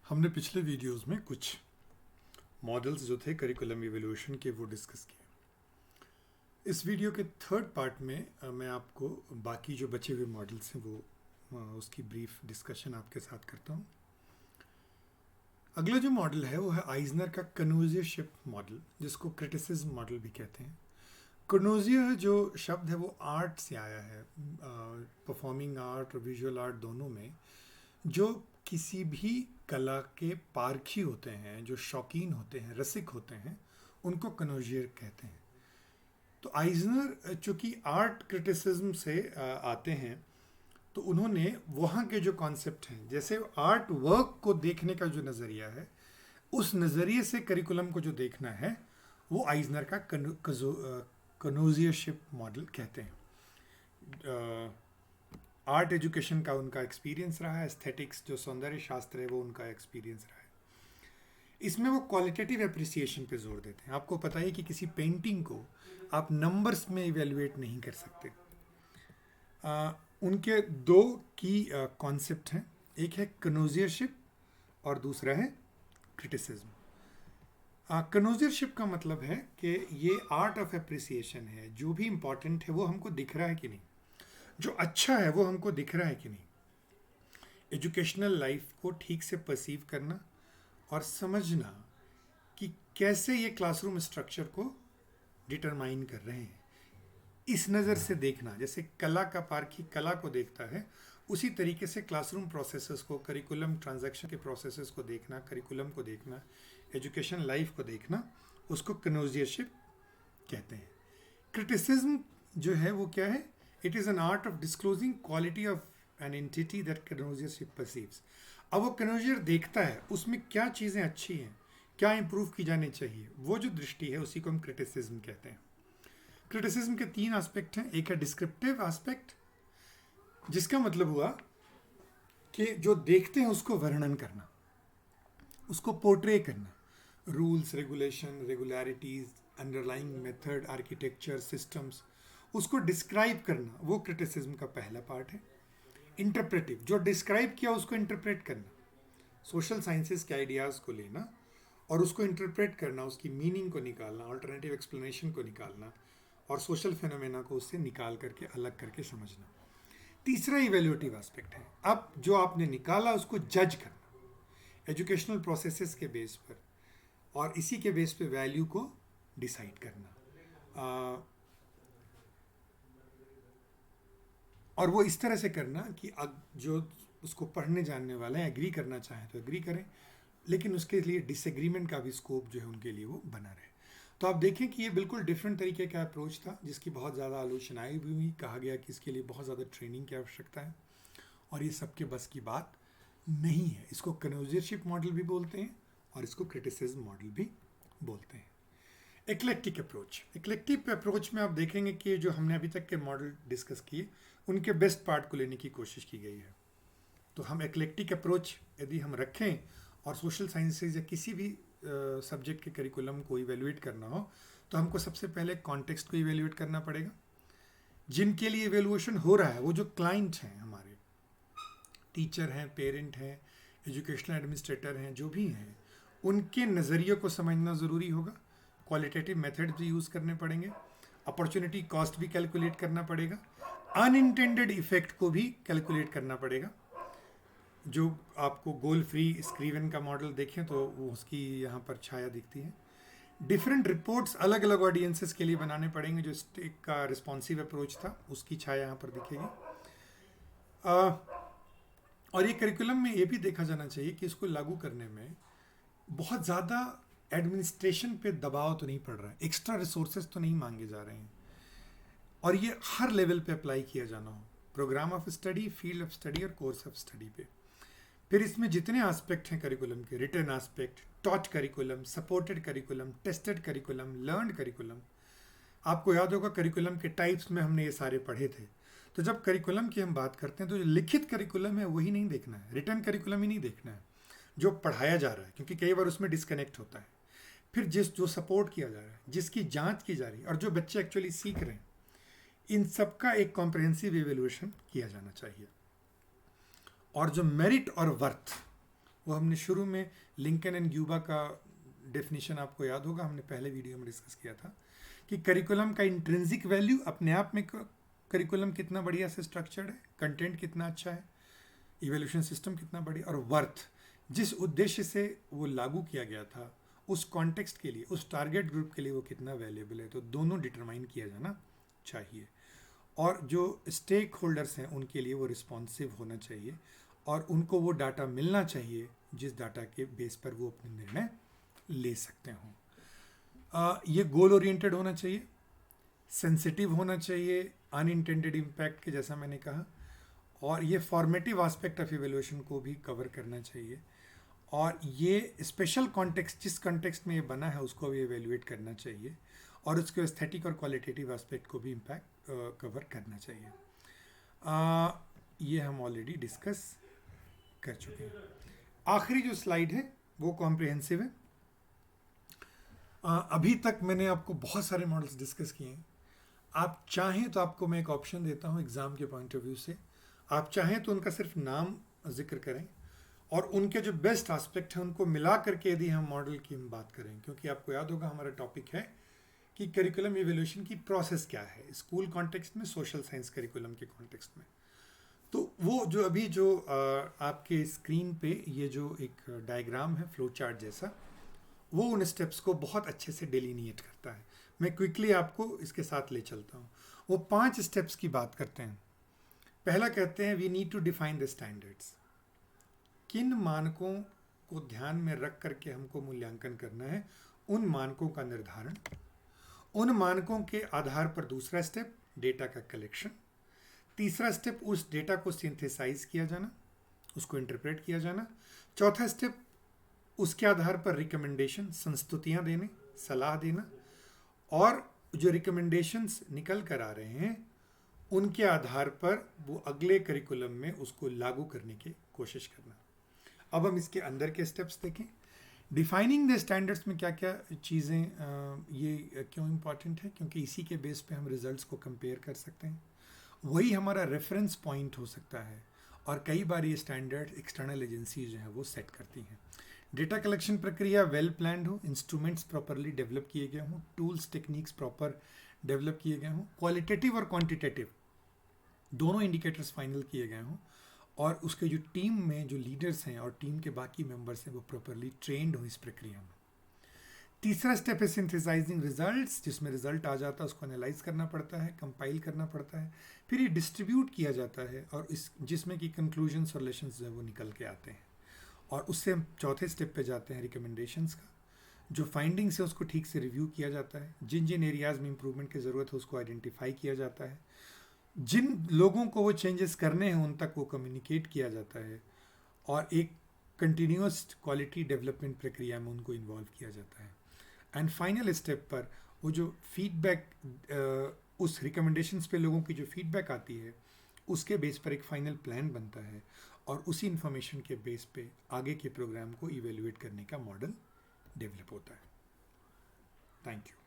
हमने पिछले वीडियोस में कुछ मॉडल्स जो थे करिकुलम इवोल्यूशन के वो डिस्कस किए। इस वीडियो के थर्ड पार्ट में मैं आपको बाकी जो बचे हुए मॉडल्स हैं वो उसकी ब्रीफ डिस्कशन आपके साथ करता हूँ। अगला जो मॉडल है वो है आइजनर का कनोजियरशिप मॉडल, जिसको क्रिटिसिज्म मॉडल भी कहते हैं। कनोजियर जो शब्द है वो आर्ट से आया है, परफॉर्मिंग आर्ट और विजुअल आर्ट दोनों में। जो किसी भी कला के पारखी होते हैं, जो शौकीन होते हैं, रसिक होते हैं, उनको कनोजियर कहते हैं। तो आइजनर चूँकि आर्ट क्रिटिसिज्म से आते हैं, तो उन्होंने वहाँ के जो कॉन्सेप्ट हैं, जैसे आर्ट वर्क को देखने का जो नज़रिया है, उस नज़रिए से करिकुलम को जो देखना है वो आइजनर का कनोजियरशिप मॉडल कहते हैं। आर्ट एजुकेशन का उनका एक्सपीरियंस रहा है, एस्थेटिक्स जो सौंदर्य शास्त्र है वो उनका एक्सपीरियंस रहा है। इसमें वो क्वालिटेटिव एप्रिसिएशन पे जोर देते हैं। आपको पता है कि किसी पेंटिंग को आप नंबर्स में इवेल्युएट नहीं कर सकते। उनके दो की कॉन्सेप्ट हैं, एक है कनोजियरशिप और दूसरा है क्रिटिसिज्म। कनोजियरशिप का मतलब है कि ये आर्ट ऑफ एप्रिसिएशन है, जो भी इम्पोर्टेंट है वो हमको दिख रहा है कि नहीं, जो अच्छा है वो हमको दिख रहा है कि नहीं। एजुकेशनल लाइफ को ठीक से परसीव करना और समझना कि कैसे ये क्लासरूम स्ट्रक्चर को डिटरमाइन कर रहे हैं, इस नज़र से देखना। जैसे कला का पारखी कला को देखता है, उसी तरीके से क्लासरूम प्रोसेसेस को, करिकुलम ट्रांजैक्शन के प्रोसेसेस को देखना, करिकुलम को देखना, एजुकेशन लाइफ को देखना, उसको कनोजियरशिप कहते हैं। क्रिटिसिज्म जो है वो क्या है? It is an art of disclosing quality of an entity that connoisseurship perceives. अब वो कनोजियर देखता है उसमें क्या चीज़ें अच्छी हैं, क्या इंप्रूव की जानी चाहिए, वो जो दृष्टि है उसी को हम क्रिटिसिज्म कहते हैं। क्रिटिसिज्म के तीन एस्पेक्ट हैं। एक है डिस्क्रिप्टिव एस्पेक्ट, जिसका मतलब हुआ कि जो देखते हैं उसको वर्णन करना, उसको पोर्ट्रे करना, rules, regulation, regularities, underlying method, architecture, systems, उसको डिस्क्राइब करना, वो क्रिटिसिज्म का पहला पार्ट है। इंटरप्रेटिव, जो डिस्क्राइब किया उसको इंटरप्रेट करना, सोशल साइंसेस के आइडियाज़ को लेना और उसको इंटरप्रेट करना, उसकी मीनिंग को निकालना, अल्टरनेटिव एक्सप्लेनेशन को निकालना और सोशल फिनोमेना को उससे निकाल करके, अलग करके समझना। तीसरा इवेल्युएटिव एस्पेक्ट है, अब जो आपने निकाला उसको जज करना एजुकेशनल प्रोसेसेस के बेस पर, और इसी के बेस पे वैल्यू को डिसाइड करना। और वो इस तरह से करना कि जो उसको पढ़ने जानने वाले हैं एग्री करना चाहें तो एग्री करें, लेकिन उसके लिए डिसएग्रीमेंट का भी स्कोप जो है उनके लिए वो बना रहे। तो आप देखें कि ये बिल्कुल डिफरेंट तरीके का अप्रोच था, जिसकी बहुत ज़्यादा आलोचनाएं भी हुई। कहा गया कि इसके लिए बहुत ज़्यादा ट्रेनिंग की आवश्यकता है और ये सबके बस की बात नहीं है। इसको कनोजियरशिप मॉडल भी बोलते हैं और इसको क्रिटिसिज्म मॉडल भी बोलते हैं। एक्लेक्टिक अप्रोच, एक्लेक्टिक अप्रोच में आप देखेंगे कि जो हमने अभी तक के मॉडल डिस्कस किए उनके बेस्ट पार्ट को लेने की कोशिश की गई है। तो हम एक्लेक्टिक अप्रोच यदि हम रखें और सोशल साइंसेज या किसी भी सब्जेक्ट के करिकुलम को इवेल्युएट करना हो, तो हमको सबसे पहले कॉन्टेक्स्ट को इवेल्युएट करना पड़ेगा। जिनके लिए इवेल्युएशन हो रहा है वो जो क्लाइंट हैं, हमारे टीचर हैं, पेरेंट हैं, एजुकेशनल एडमिनिस्ट्रेटर हैं, जो भी हैं, उनके नज़रिए को समझना ज़रूरी होगा। क्वालिटेटिव मेथड्स भी यूज़ करने पड़ेंगे, अपॉर्चुनिटी कॉस्ट भी कैलकुलेट करना पड़ेगा, अनइंटेंडेड इफेक्ट को भी कैलकुलेट करना पड़ेगा। जो आपको गोल फ्री स्क्रीवन का मॉडल देखें तो वो उसकी यहाँ पर छाया दिखती है। डिफरेंट रिपोर्ट्स अलग अलग ऑडियंसेस के लिए बनाने पड़ेंगे। जो स्टेक का रिस्पॉन्सिव अप्रोच था उसकी छाया यहाँ पर दिखेगी। और ये करिकुलम में ये भी देखा जाना चाहिए कि इसको लागू करने में बहुत ज़्यादा एडमिनिस्ट्रेशन पे दबाव तो नहीं पड़ रहा है, एक्स्ट्रा रिसोर्सेज तो नहीं मांगे जा रहे हैं, और ये हर लेवल पे अप्लाई किया जाना हो, program of study, field of study और कोर्स ऑफ स्टडी पे। फिर इसमें जितने एस्पेक्ट हैं करिकुलम के, written aspect, taught curriculum, supported curriculum, tested curriculum, learned curriculum. आपको याद होगा करिकुलम के टाइप्स में हमने ये सारे पढ़े थे। तो जब करिकुलम की हम बात करते हैं तो जो लिखित करिकुलम है वही नहीं देखना है, रिटन करिकुलम ही नहीं देखना है, जो पढ़ाया जा रहा है, क्योंकि कई बार उसमें डिस्कनेक्ट होता है। फिर जो सपोर्ट किया जा रहा है, जिसकी जाँच की जा रही है, और जो बच्चे एक्चुअली सीख रहे हैं, इन सब का एक कॉम्प्रहेंसिव इवेल्युएशन किया जाना चाहिए। और जो मेरिट और वर्थ, वो हमने शुरू में लिंकन एंड ग्यूबा का डेफिनेशन आपको याद होगा, हमने पहले वीडियो में डिस्कस किया था कि करिकुलम का इंट्रिंसिक वैल्यू, अपने आप में करिकुलम कितना बढ़िया से स्ट्रक्चर्ड है, कंटेंट कितना अच्छा है, इवोल्यूशन सिस्टम कितना बढ़िया, और वर्थ, जिस उद्देश्य से वो लागू किया गया था उस कॉन्टेक्स्ट के लिए, उस टारगेट ग्रुप के लिए वो कितना वैल्यूएबल है, तो दोनों डिटरमाइन किया जाना चाहिए। और जो स्टेक होल्डर्स हैं उनके लिए वो रिस्पॉन्सिव होना चाहिए और उनको वो डाटा मिलना चाहिए जिस डाटा के बेस पर वो अपने निर्णय ले सकते हों। ये गोल ओरिएंटेड होना चाहिए, सेंसिटिव होना चाहिए अनइंटेंडेड इम्पैक्ट के, जैसा मैंने कहा, और ये फॉर्मेटिव एस्पेक्ट ऑफ इवैल्यूएशन को भी कवर करना चाहिए, और ये स्पेशल कॉन्टेक्स्ट, जिस कॉन्टेक्स्ट में ये बना है उसको भी एवेल्युएट करना चाहिए, और उसके एस्थेटिक और क्वालिटेटिव एस्पेक्ट को भी इम्पैक्ट कवर करना चाहिए। ये हम ऑलरेडी डिस्कस कर चुके हैं। आखिरी जो स्लाइड है वो कॉम्प्रिहेंसिव है। अभी तक मैंने आपको बहुत सारे मॉडल्स डिस्कस किए हैं। आप चाहें तो आपको मैं एक ऑप्शन देता हूं एग्जाम के पॉइंट ऑफ व्यू से, आप चाहें तो उनका सिर्फ नाम जिक्र करें और उनके जो बेस्ट एस्पेक्ट हैं उनको मिला करके यदि हम मॉडल की हम बात करें, क्योंकि आपको याद होगा हमारा टॉपिक है कि करिकुलम इवैल्यूएशन की प्रोसेस क्या है, स्कूल कॉन्टेक्स्ट में, सोशल साइंस करिकुलम के कॉन्टेक्स्ट में। तो वो जो अभी जो आपके स्क्रीन पे ये जो एक डायग्राम है फ्लो चार्ट जैसा, वो उन स्टेप्स को बहुत अच्छे से डिलीनिएट करता है। मैं क्विकली आपको इसके साथ ले चलता हूँ। वो 5 स्टेप्स की बात करते हैं। पहला कहते हैं we need to define the standards. किन मानकों को ध्यान में रख करके हमको मूल्यांकन करना है, उन मानकों का निर्धारण। उन मानकों के आधार पर दूसरा स्टेप डेटा का कलेक्शन। तीसरा स्टेप उस डेटा को सिंथेसाइज किया जाना, उसको इंटरप्रेट किया जाना। चौथा स्टेप उसके आधार पर रिकमेंडेशन, संस्तुतियां देने, सलाह देना, और जो रिकमेंडेशंस निकल कर आ रहे हैं उनके आधार पर वो अगले करिकुलम में उसको लागू करने की कोशिश करना। अब हम इसके अंदर के स्टेप्स देखें। डिफाइनिंग द स्टैंडर्ड्स में क्या क्या चीज़ें ये क्यों इम्पॉर्टेंट है, क्योंकि इसी के बेस पे हम रिजल्ट्स को कंपेयर कर सकते हैं, वही हमारा रेफरेंस पॉइंट हो सकता है, और कई बार ये स्टैंडर्ड एक्सटर्नल एजेंसी जो है वो सेट करती हैं। डेटा कलेक्शन प्रक्रिया वेल प्लान्ड हो, इंस्ट्रूमेंट्स प्रॉपरली डेवलप किए गए हों, टूल्स टेक्निक्स प्रॉपर डेवलप किए गए हों, क्वालिटेटिव और क्वांटिटेटिव दोनों इंडिकेटर्स फाइनल किए गए हों, और उसके जो टीम में जो लीडर्स हैं और टीम के बाकी मेंबर्स हैं वो प्रॉपरली ट्रेंड हो इस प्रक्रिया में। तीसरा स्टेप है सिंथेसाइजिंग रिजल्ट्स, जिसमें रिजल्ट आ जाता है उसको एनालाइज करना पड़ता है, कंपाइल करना पड़ता है, फिर ये डिस्ट्रीब्यूट किया जाता है, और इस जिसमें कि कंक्लूजन्स और रिलेशंस जो है वो निकल के आते हैं। और उससे हम चौथे स्टेप पे जाते हैं रिकमेंडेशंस का। जो फाइंडिंग्स है उसको ठीक से रिव्यू किया जाता है, जिन जिन एरियाज़ में इंप्रूवमेंट की ज़रूरत है उसको आइडेंटिफाई किया जाता है, जिन लोगों को वो चेंजेस करने हैं उन तक वो कम्युनिकेट किया जाता है, और एक कंटिन्यूस क्वालिटी डेवलपमेंट प्रक्रिया में उनको इन्वॉल्व किया जाता है। एंड फाइनल स्टेप पर वो जो फीडबैक, उस रिकमेंडेशंस पे लोगों की जो फीडबैक आती है उसके बेस पर एक फाइनल प्लान बनता है, और उसी इंफॉर्मेशन के बेस पे आगे के प्रोग्राम को इवेल्युएट करने का मॉडल डेवलप होता है। Thank you.